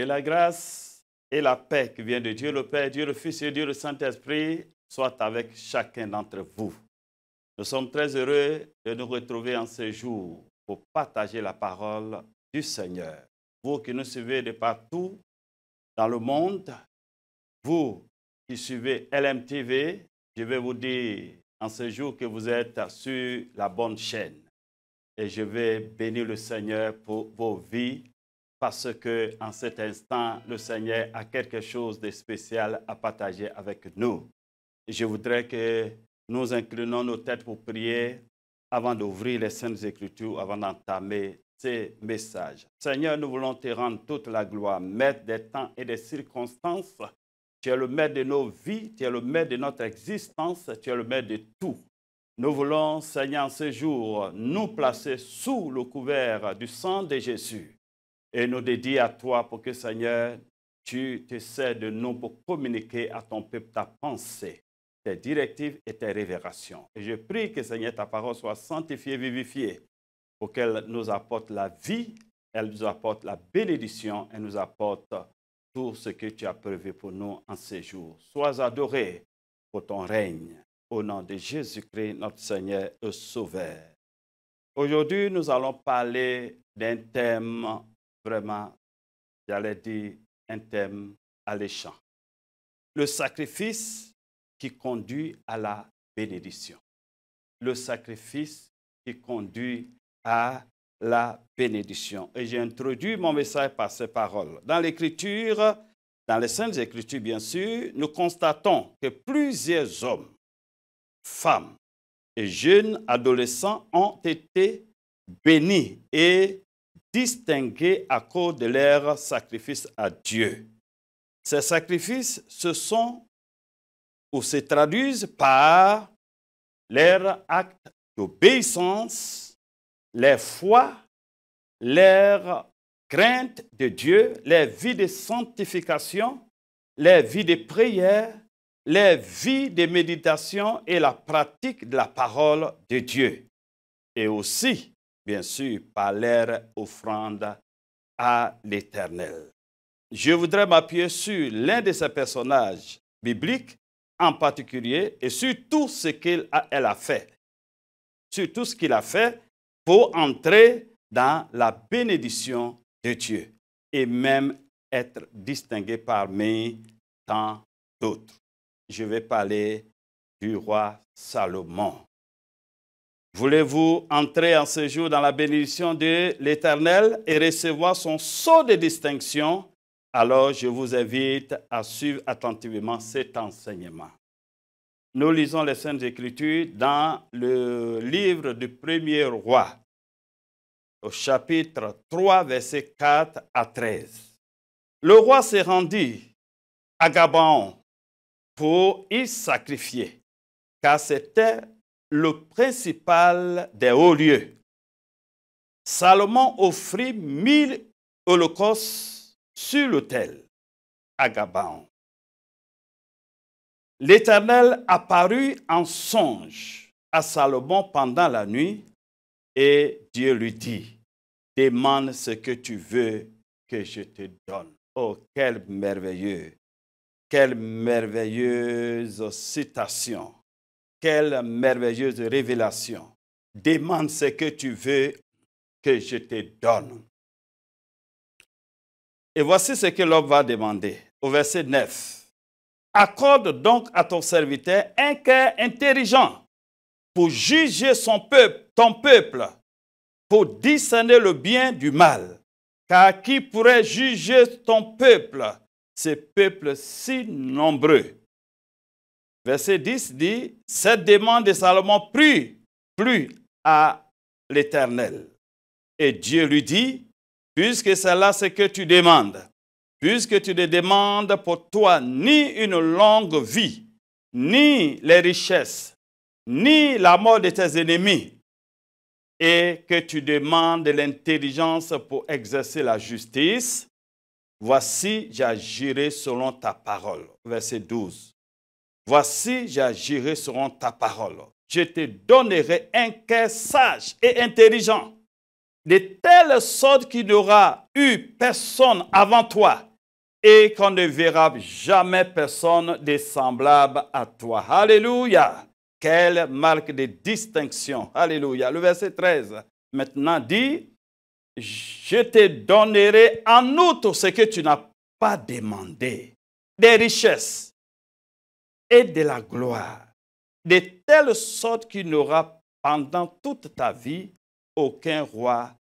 la grâce et la paix qui vient de Dieu le Père, Dieu le Fils et Dieu le Saint-Esprit soit avec chacun d'entre vous. Nous sommes très heureux de nous retrouver en ce jour pour partager la parole du Seigneur. Vous qui nous suivez de partout dans le monde, vous qui suivez LMTV, je vais vous dire en ce jour que vous êtes sur la bonne chaîne. Et je vais bénir le Seigneur pour vos vies parce qu'en cet instant, le Seigneur a quelque chose de spécial à partager avec nous. Et je voudrais que nous inclinons nos têtes pour prier avant d'ouvrir les Saintes Écritures, avant d'entamer ces messages. Seigneur, nous voulons te rendre toute la gloire, maître des temps et des circonstances. Tu es le maître de nos vies, tu es le maître de notre existence, tu es le maître de tout. Nous voulons, Seigneur, ce jour, nous placer sous le couvert du sang de Jésus et nous dédier à toi pour que, Seigneur, tu te sers de nous pour communiquer à ton peuple ta pensée, tes directives et tes révélations. Et je prie que, Seigneur, ta parole soit sanctifiée, vivifiée, pour qu'elle nous apporte la vie, elle nous apporte la bénédiction, elle nous apporte tout ce que tu as prévu pour nous en ces jours. Sois adoré pour ton règne. Au nom de Jésus-Christ, notre Seigneur et Sauveur. Aujourd'hui, nous allons parler d'un thème vraiment, j'allais dire, un thème alléchant. Le sacrifice qui conduit à la bénédiction. Le sacrifice qui conduit à la bénédiction. Et j'ai introduit mon message par ces paroles. Dans l'Écriture, dans les Saintes Écritures, bien sûr, nous constatons que plusieurs hommes, femmes et jeunes adolescents ont été bénis et distingués à cause de leur sacrifice à Dieu. Ces sacrifices se traduisent par leur acte d'obéissance, leur foi, leur crainte de Dieu, leur vie de sanctification, leur vie de prière, leur vie de méditation et la pratique de la parole de Dieu. Et aussi, bien sûr, par leur offrande à l'Éternel. Je voudrais m'appuyer sur l'un de ces personnages bibliques en particulier et sur tout ce qu'elle a fait. Sur tout ce qu'il a fait pour entrer dans la bénédiction de Dieu et même être distingué parmi tant d'autres. Je vais parler du roi Salomon. Voulez-vous entrer en ce jour dans la bénédiction de l'Éternel et recevoir son sceau de distinction? Alors, je vous invite à suivre attentivement cet enseignement. Nous lisons les Saintes Écritures dans le livre du premier roi, au chapitre 3, versets 4 à 13. Le roi se rendit à Gabaon pour y sacrifier, car c'était le principal des hauts lieux. Salomon offrit 1000 holocaustes sur l'autel à Gabaon. L'Éternel apparut en songe à Salomon pendant la nuit et Dieu lui dit, « Demande ce que tu veux que je te donne. » Oh, quel merveilleux! Quelle merveilleuse citation, quelle merveilleuse révélation. Demande ce que tu veux que je te donne. Et voici ce que l'homme va demander au verset 9. Accorde donc à ton serviteur un cœur intelligent pour juger son peuple, ton peuple, pour discerner le bien du mal. Car qui pourrait juger ton peuple? Ces peuples si nombreux. Verset 10 dit, cette demande de Salomon plut à l'Éternel. Et Dieu lui dit, puisque c'est là ce que tu demandes, puisque tu ne demandes pour toi ni une longue vie, ni les richesses, ni la mort de tes ennemis, et que tu demandes l'intelligence pour exercer la justice, voici, j'agirai selon ta parole. Verset 12. Voici, j'agirai selon ta parole. Je te donnerai un cœur sage et intelligent, de telle sorte qu'il n'y aura eu personne avant toi et qu'on ne verra jamais personne de semblable à toi. Alléluia. Quelle marque de distinction. Alléluia. Le verset 13 maintenant dit, je te donnerai en outre ce que tu n'as pas demandé, des richesses et de la gloire, de telle sorte qu'il n'y aura pendant toute ta vie aucun roi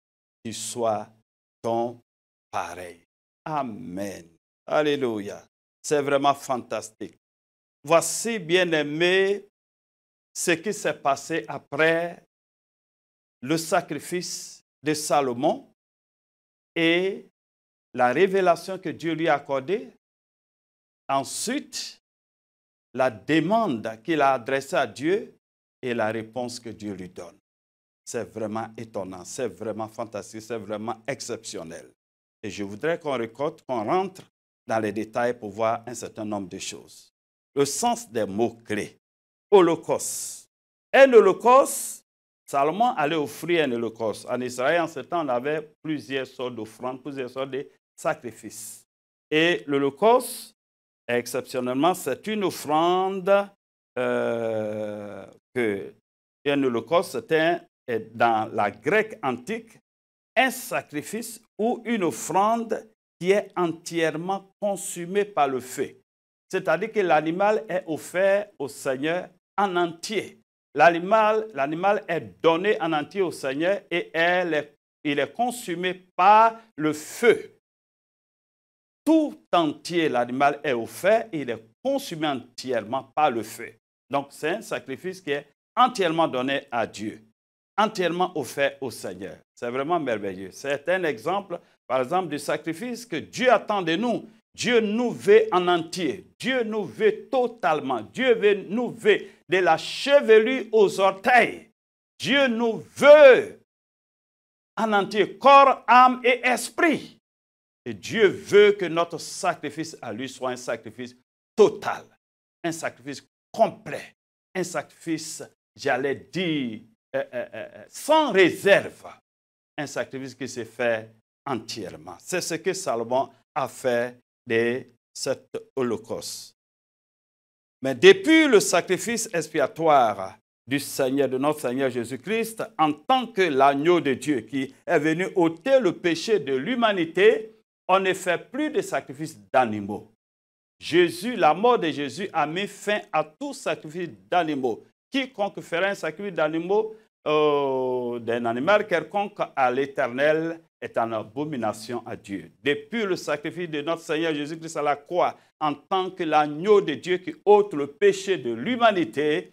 qui soit ton pareil. Amen. Alléluia. C'est vraiment fantastique. Voici, bien-aimés, ce qui s'est passé après le sacrifice de Salomon et la révélation que Dieu lui a accordée. Ensuite, la demande qu'il a adressée à Dieu et la réponse que Dieu lui donne. C'est vraiment étonnant, c'est vraiment fantastique, c'est vraiment exceptionnel. Et je voudrais qu'on rentre dans les détails pour voir un certain nombre de choses. Le sens des mots-clés. Holocauste. Un holocauste, Salomon allait offrir un holocauste. En Israël, en ce temps, on avait plusieurs sortes d'offrandes, plusieurs sortes de sacrifices. Et l'holocauste, exceptionnellement, c'est une offrande un holocauste, c'était dans la Grèce antique, un sacrifice ou une offrande qui est entièrement consumée par le feu. C'est-à-dire que l'animal est offert au Seigneur en entier. L'animal est donné en entier au Seigneur et il est consumé par le feu. Tout entier, l'animal est offert et il est consumé entièrement par le feu. Donc, c'est un sacrifice qui est entièrement donné à Dieu, entièrement offert au Seigneur. C'est vraiment merveilleux. C'est un exemple, par exemple, du sacrifice que Dieu attend de nous. Dieu nous veut en entier. Dieu nous veut totalement. Dieu nous veut de la chevelure aux orteils. Dieu nous veut en entier, corps, âme et esprit. Et Dieu veut que notre sacrifice à lui soit un sacrifice total, un sacrifice complet, un sacrifice, j'allais dire, sans réserve, un sacrifice qui se fait entièrement. C'est ce que Salomon a fait de cet holocauste. Mais depuis le sacrifice expiatoire du Seigneur, de notre Seigneur Jésus-Christ, en tant que l'agneau de Dieu qui est venu ôter le péché de l'humanité, on ne fait plus de sacrifices d'animaux. Jésus, la mort de Jésus a mis fin à tout sacrifice d'animaux. Quiconque ferait un sacrifice d'animaux, d'un animal quelconque à l'Éternel est en abomination à Dieu. Depuis le sacrifice de notre Seigneur Jésus-Christ à la croix, en tant que l'agneau de Dieu qui ôte le péché de l'humanité,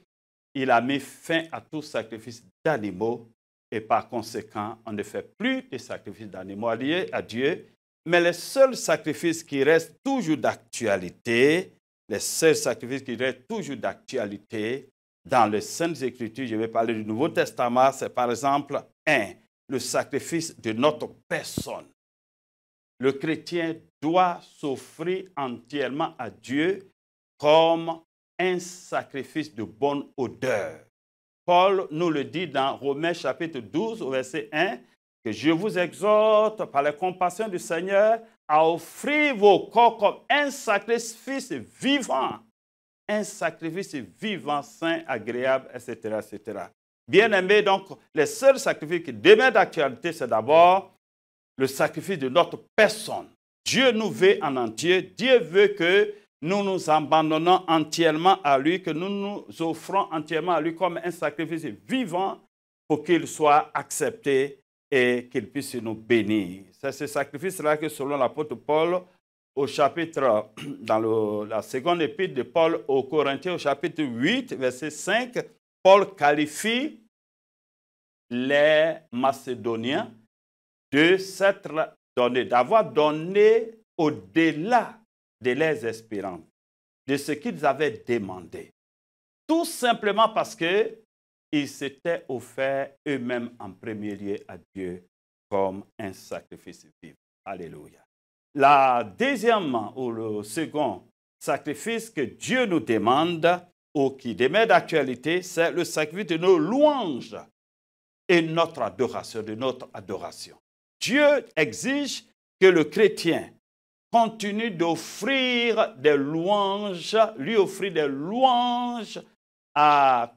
il a mis fin à tout sacrifice d'animaux et par conséquent, on ne fait plus de sacrifices d'animaux liés à Dieu. Mais les seuls sacrifices qui restent toujours d'actualité, dans les Saintes Écritures, je vais parler du Nouveau Testament, c'est par exemple, le sacrifice de notre personne. Le chrétien doit s'offrir entièrement à Dieu comme un sacrifice de bonne odeur. Paul nous le dit dans Romains chapitre 12, au verset 1, que je vous exhorte par la compassion du Seigneur à offrir vos corps comme un sacrifice vivant, saint, agréable, etc., etc. Bien-aimés, donc, les seuls sacrifices qui demeurent d'actualité, c'est d'abord le sacrifice de notre personne. Dieu nous veut en entier. Dieu veut que nous nous abandonnons entièrement à lui, que nous nous offrons entièrement à lui comme un sacrifice vivant pour qu'il soit accepté et qu'il puisse nous bénir. C'est ce sacrifice-là que, selon l'apôtre Paul, au chapitre, dans la seconde épître de Paul aux Corinthiens, au chapitre 8, verset 5, Paul qualifie les Macédoniens de s'être donné, d'avoir donné au-delà de leurs espérances, de ce qu'ils avaient demandé. Tout simplement parce qu'ils s'étaient offerts eux-mêmes en premier lieu à Dieu comme un sacrifice vivant. Alléluia. La deuxième ou le second sacrifice que Dieu nous demande ou qui demeure d'actualité, c'est le sacrifice de nos louanges et de notre adoration. Dieu exige que le chrétien continue d'offrir des louanges, lui offrir des louanges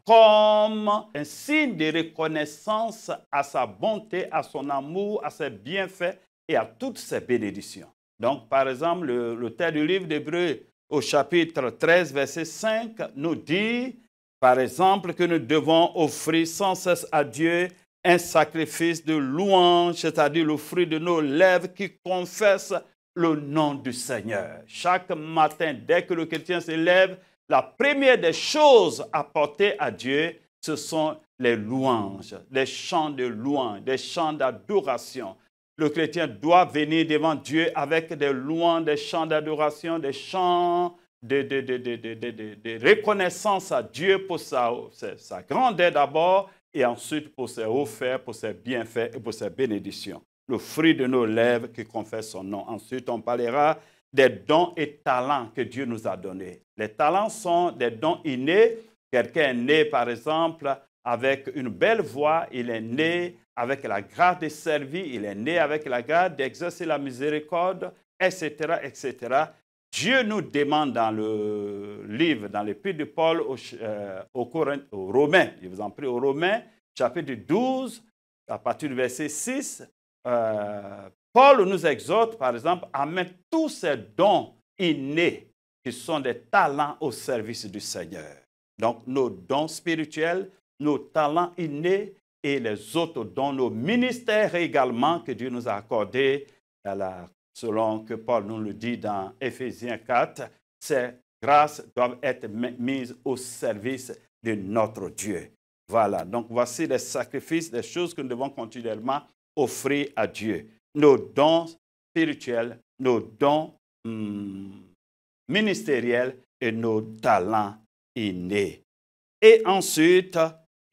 comme un signe de reconnaissance à sa bonté, à son amour, à ses bienfaits et à toutes ses bénédictions. Donc, par exemple, le texte du livre d'Hébreux au chapitre 13, verset 5, nous dit, par exemple, que nous devons offrir sans cesse à Dieu un sacrifice de louange, c'est-à-dire le fruit de nos lèvres qui confesse le nom du Seigneur. Chaque matin, dès que le chrétien se lève, la première des choses à porter à Dieu, ce sont les louanges, les chants de louange, des chants d'adoration. Le chrétien doit venir devant Dieu avec des louanges, des chants d'adoration, des chants de reconnaissance à Dieu pour sa grandeur d'abord, et ensuite pour ses offertes, pour ses bienfaits et pour ses bénédictions. Le fruit de nos lèvres qui confesse son nom. Ensuite, on parlera des dons et talents que Dieu nous a donnés. Les talents sont des dons innés. Quelqu'un est né, par exemple, avec une belle voix. Il est né avec la grâce de servir. Il est né avec la grâce d'exercer la miséricorde, etc., etc. Dieu nous demande dans le livre, dans l'épître de Paul aux Romains, je vous en prie, aux Romains, chapitre 12, à partir du verset 6, Paul nous exhorte, par exemple, à mettre tous ces dons innés, qui sont des talents au service du Seigneur. Donc, nos dons spirituels, nos talents innés et les autres dons, nos ministères également que Dieu nous a accordés, selon que Paul nous le dit dans Éphésiens 4, ces grâces doivent être mises au service de notre Dieu. Voilà, donc voici les sacrifices, les choses que nous devons continuellement offrir à Dieu. Nos dons spirituels, nos dons ministériels et nos talents innés. Et ensuite,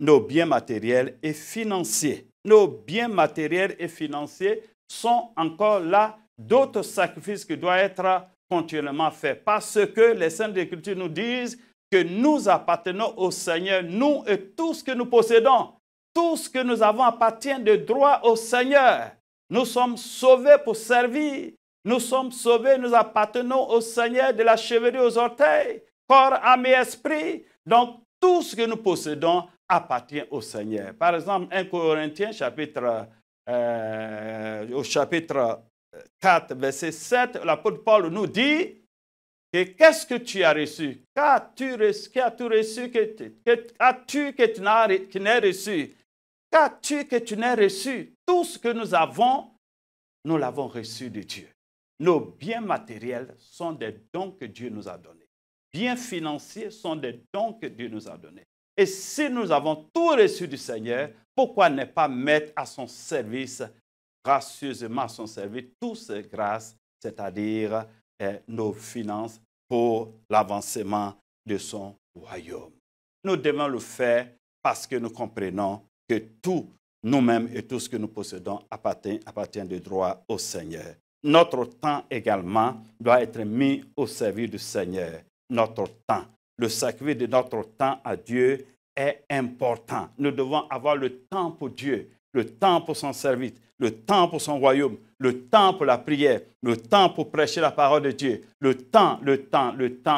nos biens matériels et financiers. Nos biens matériels et financiers sont encore là d'autres sacrifices qui doivent être continuellement faits. Parce que les Saintes Écritures nous disent que nous appartenons au Seigneur, nous et tout ce que nous possédons. Tout ce que nous avons appartient de droit au Seigneur. Nous sommes sauvés pour servir. Nous sommes sauvés, nous appartenons au Seigneur de la chevelure aux orteils, corps, âme et esprit. Donc, tout ce que nous possédons appartient au Seigneur. Par exemple, 1 Corinthiens, au chapitre 4, verset 7, l'apôtre Paul nous dit que qu'est-ce que tu as reçu? Qu'as-tu reçu que tu n'as reçu? Qu'as-tu que tu n'as reçu? Tout ce que nous avons, nous l'avons reçu de Dieu. Nos biens matériels sont des dons que Dieu nous a donnés. Biens financiers sont des dons que Dieu nous a donnés. Et si nous avons tout reçu du Seigneur, pourquoi ne pas mettre à son service, gracieusement à son service, toutes ces grâces, c'est-à-dire nos finances pour l'avancement de son royaume. Nous devons le faire parce que nous comprenons que tout, nous-mêmes et tout ce que nous possédons appartient de droit au Seigneur. Notre temps également doit être mis au service du Seigneur. Notre temps, le sacrifice de notre temps à Dieu est important. Nous devons avoir le temps pour Dieu, le temps pour son service, le temps pour son royaume, le temps pour la prière, le temps pour prêcher la parole de Dieu. Le temps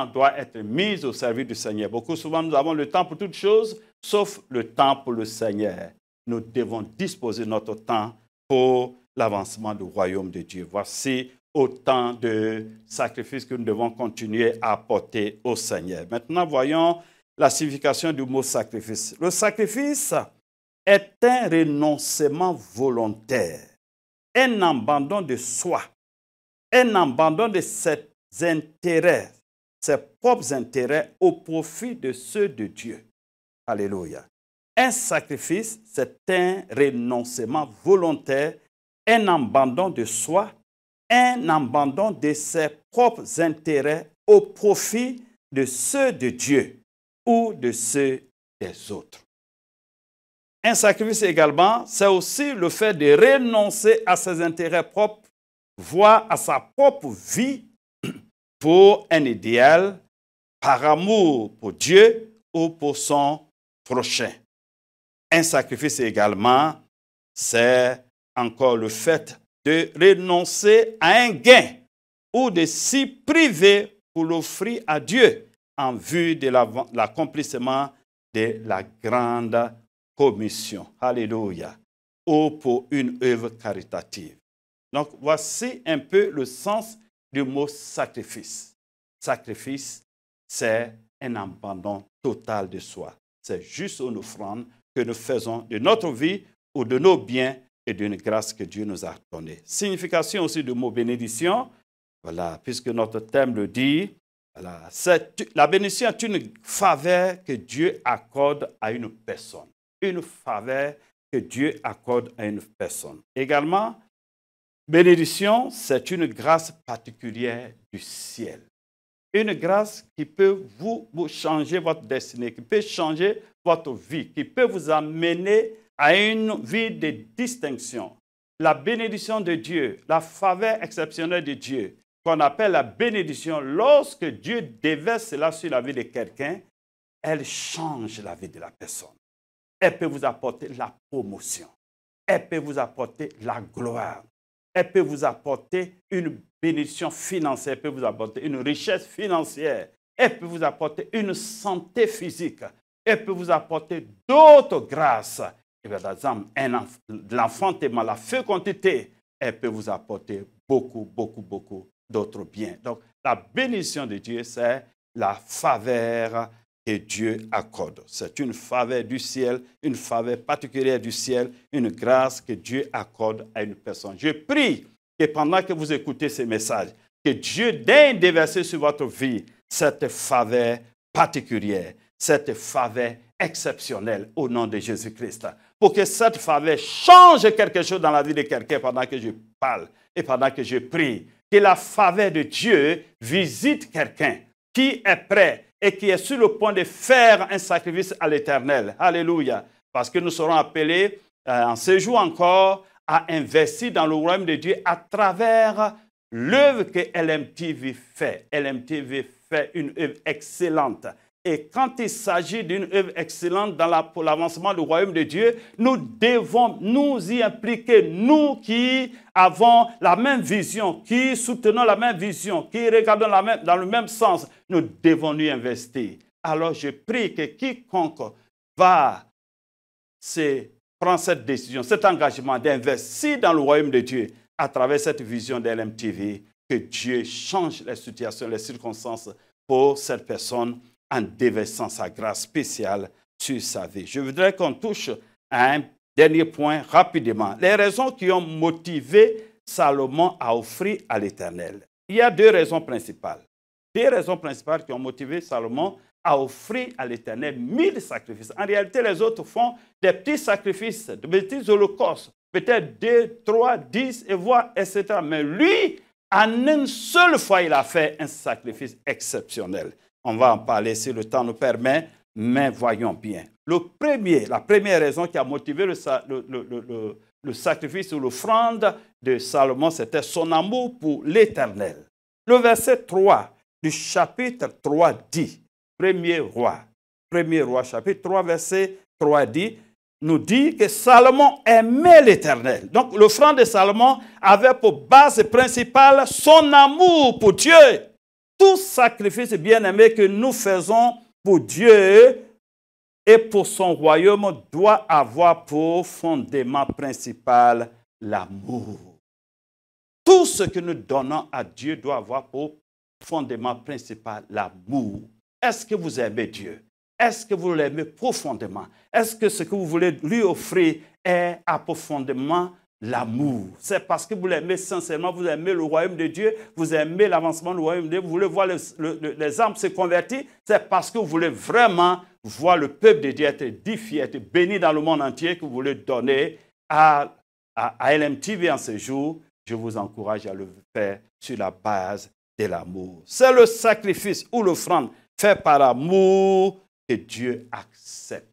doit être mis au service du Seigneur. Beaucoup souvent, nous avons le temps pour toutes choses, sauf le temps pour le Seigneur. Nous devons disposer notre temps pour l'avancement du royaume de Dieu. Voici autant de sacrifices que nous devons continuer à apporter au Seigneur. Maintenant, voyons la signification du mot sacrifice. Le sacrifice est un renoncement volontaire, un abandon de soi, un abandon de ses intérêts, ses propres intérêts au profit de ceux de Dieu. Alléluia. Un sacrifice, c'est un renoncement volontaire, un abandon de soi, un abandon de ses propres intérêts au profit de ceux de Dieu ou de ceux des autres. Un sacrifice également, c'est aussi le fait de renoncer à ses intérêts propres, voire à sa propre vie pour un idéal, par amour pour Dieu ou pour son prochain. Un sacrifice également, c'est encore le fait de renoncer à un gain ou de s'y priver pour l'offrir à Dieu en vue de l'accomplissement de la grande commission. Alléluia. Ou pour une œuvre caritative. Donc, voici un peu le sens du mot sacrifice. Sacrifice, c'est un abandon total de soi. C'est juste une offrande que nous faisons de notre vie ou de nos biens et d'une grâce que Dieu nous a donnée. Signification aussi du mot bénédiction. Voilà, puisque notre thème le dit, voilà, la bénédiction est une faveur que Dieu accorde à une personne. Une faveur que Dieu accorde à une personne. Également, bénédiction, c'est une grâce particulière du ciel. Une grâce qui peut vous changer votre destinée, qui peut changer votre vie, qui peut vous amener à une vie de distinction. La bénédiction de Dieu, la faveur exceptionnelle de Dieu, qu'on appelle la bénédiction, lorsque Dieu déverse cela sur la vie de quelqu'un, elle change la vie de la personne. Elle peut vous apporter la promotion. Elle peut vous apporter la gloire. Elle peut vous apporter une bénédiction financière. Elle peut vous apporter une richesse financière. Elle peut vous apporter une santé physique. Elle peut vous apporter d'autres grâces. Et par exemple, l'enfantement, la fécondité, elle peut vous apporter beaucoup d'autres biens. Donc, la bénédiction de Dieu, c'est la faveur que Dieu accorde. C'est une faveur du ciel, une faveur particulière du ciel, une grâce que Dieu accorde à une personne. Je prie que pendant que vous écoutez ces messages, que Dieu daigne déverser sur votre vie cette faveur particulière, cette faveur exceptionnelle au nom de Jésus-Christ. Pour que cette faveur change quelque chose dans la vie de quelqu'un pendant que je parle et pendant que je prie. Que la faveur de Dieu visite quelqu'un qui est prêt et qui est sur le point de faire un sacrifice à l'Éternel. Alléluia. Parce que nous serons appelés en ce jour encore à investir dans le royaume de Dieu à travers l'œuvre que LMTV fait. LMTV fait une œuvre excellente. Et quand il s'agit d'une œuvre excellente pour l'avancement du royaume de Dieu, nous devons nous y impliquer. Nous qui avons la même vision, qui soutenons la même vision, qui regardons dans le même sens, nous devons nous investir. Alors je prie que quiconque va prendre cette décision, cet engagement d'investir dans le royaume de Dieu à travers cette vision de LMTV, que Dieu change les situations, les circonstances pour cette personne en déversant sa grâce spéciale sur sa vie. Je voudrais qu'on touche à un dernier point rapidement. Les raisons qui ont motivé Salomon à offrir à l'Éternel. Il y a deux raisons principales. Deux raisons principales qui ont motivé Salomon à offrir à l'Éternel 1000 sacrifices. En réalité, les autres font des petits sacrifices, des petits holocaustes, peut-être 2, 3, 10, et voire, etc. Mais lui, en une seule fois, il a fait un sacrifice exceptionnel. On va en parler si le temps nous permet, mais voyons bien. La première raison qui a motivé le sacrifice ou l'offrande de Salomon, c'était son amour pour l'Éternel. Le verset 3 du chapitre 3 dit, Premier roi, chapitre 3, verset 3 nous dit que Salomon aimait l'Éternel. Donc l'offrande de Salomon avait pour base principale son amour pour Dieu. Tout sacrifice bien-aimé que nous faisons pour Dieu et pour son royaume doit avoir pour fondement principal l'amour. Tout ce que nous donnons à Dieu doit avoir pour fondement principal l'amour. Est-ce que vous aimez Dieu? Est-ce que vous l'aimez profondément? Est-ce que ce que vous voulez lui offrir est à profondément l'amour? C'est parce que vous l'aimez sincèrement, vous aimez le royaume de Dieu, vous aimez l'avancement du royaume de Dieu, vous voulez voir les âmes se convertir, c'est parce que vous voulez vraiment voir le peuple de Dieu être édifié, être béni dans le monde entier, que vous voulez donner à LMTV en ce jour. Je vous encourage à le faire sur la base de l'amour. C'est le sacrifice ou l'offrande fait par amour que Dieu accepte.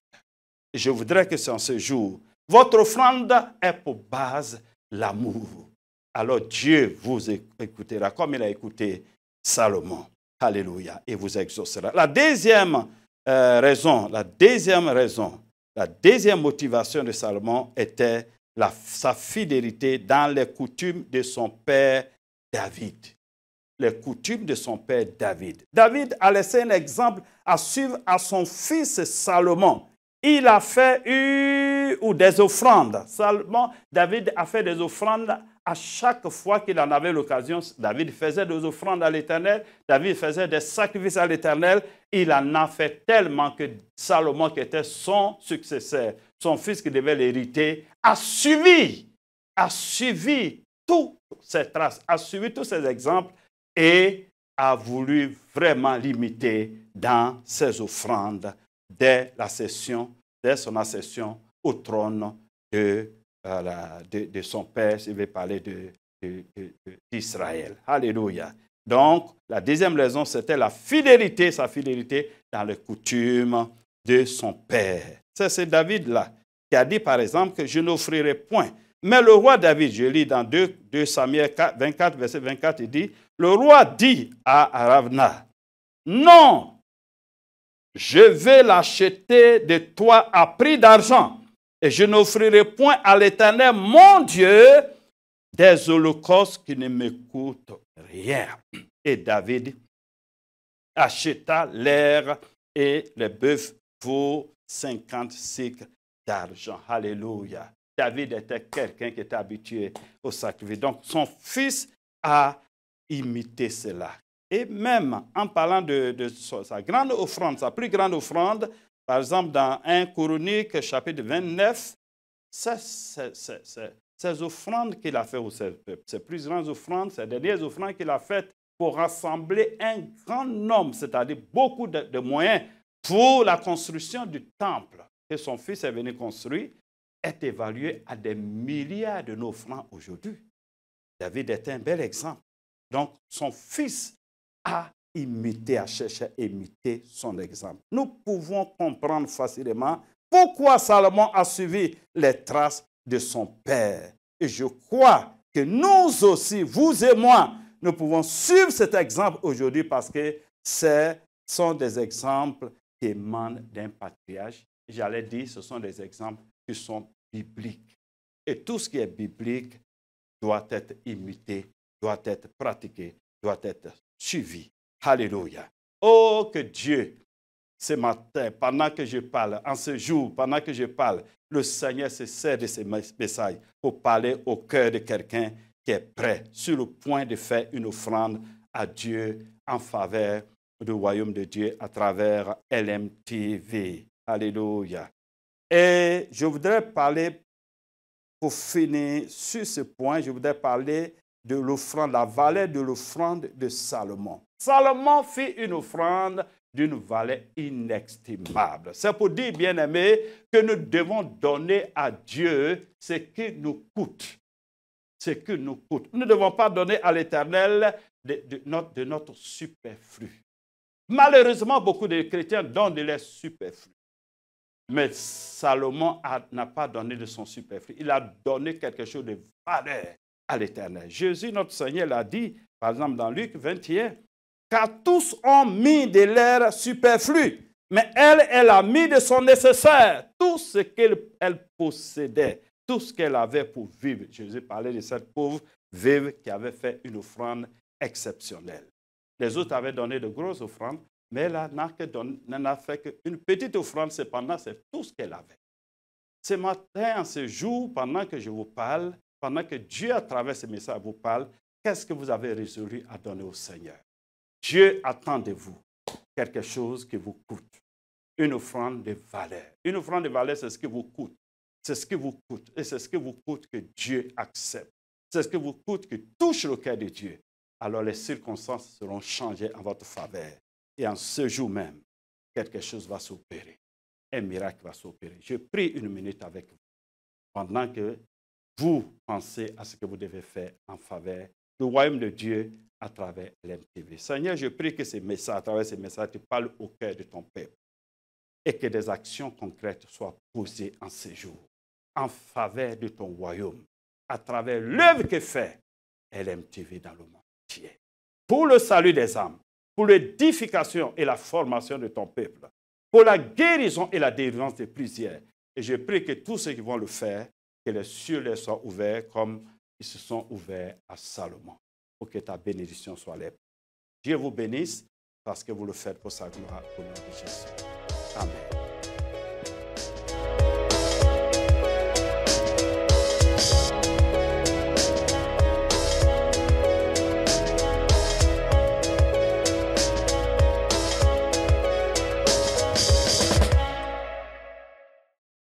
Et je voudrais que c'est en ce jour, votre offrande est pour base l'amour. Alors Dieu vous écoutera comme il a écouté Salomon. Alléluia. Et vous exaucera. La deuxième motivation de Salomon était sa fidélité dans les coutumes de son père David. les coutumes de son père David. David a laissé un exemple à suivre à son fils Salomon. Il a fait des offrandes. Salomon, David a fait des offrandes à chaque fois qu'il en avait l'occasion. David faisait des offrandes à l'Éternel. David faisait des sacrifices à l'Éternel. Il en a fait tellement que Salomon, qui était son successeur, son fils qui devait l'hériter, a suivi toutes ces traces, a suivi tous ces exemples et a voulu vraiment l'imiter dans ses offrandes dès son accession au trône de son père, s'il veut parler d'Israël. Alléluia. Donc, la deuxième raison, c'était sa fidélité dans les coutumes de son père. C'est David-là qui a dit, par exemple, que je n'offrirai point. Mais le roi David, je lis dans 2 Samuel 24, verset 24, il dit, le roi dit à Ravna, non, je vais l'acheter de toi à prix d'argent, et je n'offrirai point à l'Éternel, mon Dieu, des holocaustes qui ne me coûtent rien. Et David acheta l'air et les bœufs pour 50 cycles d'argent. Alléluia. David était quelqu'un qui était habitué au sacrifice. Donc, son fils a imité cela. Et même en parlant de sa grande offrande, sa plus grande offrande, par exemple dans 1 Chronique, chapitre 29, ces offrandes qu'il a faites, ces plus grandes offrandes, ces dernières offrandes qu'il a faites pour rassembler un grand nombre, c'est-à-dire beaucoup de moyens pour la construction du temple que son fils est venu construire, est évalué à des milliards de nos francs aujourd'hui. David est un bel exemple. Donc, son fils a cherché à imiter son exemple. Nous pouvons comprendre facilement pourquoi Salomon a suivi les traces de son père. Et je crois que nous aussi, vous et moi, nous pouvons suivre cet exemple aujourd'hui parce que ce sont des exemples qui émanent d'un patriarche. J'allais dire, ce sont des exemples qui sont bibliques. Et tout ce qui est biblique doit être imité, doit être pratiqué, doit être suivi. Alléluia. Oh, que Dieu, ce matin, pendant que je parle, en ce jour, pendant que je parle, le Seigneur se sert de ces messages pour parler au cœur de quelqu'un qui est prêt, sur le point de faire une offrande à Dieu en faveur du royaume de Dieu à travers LMTV. Alléluia. Et je voudrais parler, pour finir sur ce point, je voudrais parler de l'offrande, la valeur de l'offrande de Salomon. Salomon fit une offrande d'une valeur inestimable. C'est pour dire, bien-aimés, que nous devons donner à Dieu ce qui nous coûte. Ce qui nous coûte. Nous ne devons pas donner à l'Éternel de notre superflu. Malheureusement, beaucoup de chrétiens donnent de leur superflu. Mais Salomon n'a pas donné de son superflu. Il a donné quelque chose de valeur à l'Éternel. Jésus, notre Seigneur, l'a dit, par exemple, dans Luc 21, car tous ont mis de leur superflu, mais elle a mis de son nécessaire, tout ce qu'elle possédait, tout ce qu'elle avait pour vivre. Jésus parlait de cette pauvre veuve qui avait fait une offrande exceptionnelle. Les autres avaient donné de grosses offrandes, mais elle n'en a fait qu'une petite offrande, cependant, c'est tout ce qu'elle avait. Ce matin, en ce jour, pendant que je vous parle, pendant que Dieu, à travers ce message, vous parle, qu'est-ce que vous avez résolu à donner au Seigneur? Dieu attend de vous quelque chose qui vous coûte. Une offrande de valeur. Une offrande de valeur, c'est ce qui vous coûte. C'est ce qui vous coûte. Et c'est ce qui vous coûte que Dieu accepte. C'est ce qui vous coûte qui touche le cœur de Dieu. Alors les circonstances seront changées en votre faveur. Et en ce jour même, quelque chose va s'opérer. Un miracle va s'opérer. Je prie une minute avec vous pendant que vous pensez à ce que vous devez faire en faveur du royaume de Dieu à travers l'MTV. Seigneur, je prie que ces messages, à travers ces messages, tu parles au cœur de ton peuple et que des actions concrètes soient posées en ces jours en faveur de ton royaume à travers l'œuvre que fait LMTV dans le monde entier. Pour le salut des âmes, pour l'édification et la formation de ton peuple, pour la guérison et la délivrance de plusieurs. Et je prie que tous ceux qui vont le faire, que les cieux leur soient ouverts comme ils se sont ouverts à Salomon, pour que ta bénédiction soit leur Dieu vous bénisse parce que vous le faites pour sa gloire, au nom de Jésus. Amen.